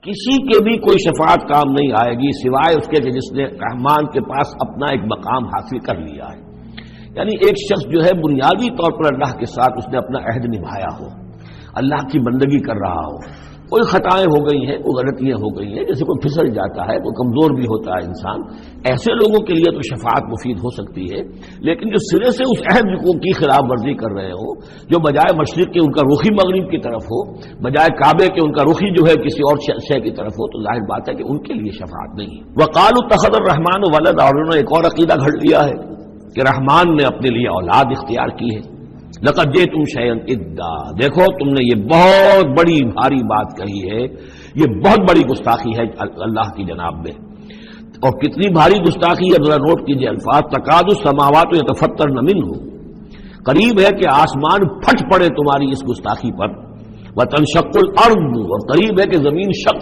کسی کے بھی کوئی شفاعت کام نہیں آئے گی سوائے اس کے کہ جس نے رحمان کے پاس اپنا ایک مقام حاصل کر لیا ہے. یعنی ایک شخص جو ہے بنیادی طور پر اللہ کے ساتھ اس نے اپنا عہد نبھایا ہو، اللہ کی بندگی کر رہا ہو، کوئی خطائیں ہو گئی ہیں، کوئی غلطیاں ہو گئی ہیں، جیسے کوئی پھسل جاتا ہے، کوئی کمزور بھی ہوتا ہے انسان، ایسے لوگوں کے لیے تو شفاعت مفید ہو سکتی ہے. لیکن جو سرے سے اس عہد کی خلاف ورزی کر رہے ہو، جو بجائے مشرق کے ان کا رخی مغرب کی طرف ہو، بجائے کعبے کے ان کا رخی جو ہے کسی اور شے کی طرف ہو، تو ظاہر بات ہے کہ ان کے لیے شفاعت نہیں ہے. وقالوا اتخذ الرحمن ولدا، اور انہوں نے ایک اور عقیدہ گھڑ لیا ہے کہ رحمان نے اپنے لیے اولاد اختیار کی ہے. لقد جئتم شیئا ادا، دیکھو تم نے یہ بہت بڑی بھاری بات کہی ہے، یہ بہت بڑی گستاخی ہے اللہ کی جناب میں. اور کتنی بھاری گستاخی ہے ذرا نوٹ کیجئے الفاظ. تکاد السماوات یتفطرن منہ، قریب ہے کہ آسمان پھٹ پڑے تمہاری اس گستاخی پر. وتنشق الارض، اور قریب ہے کہ زمین شق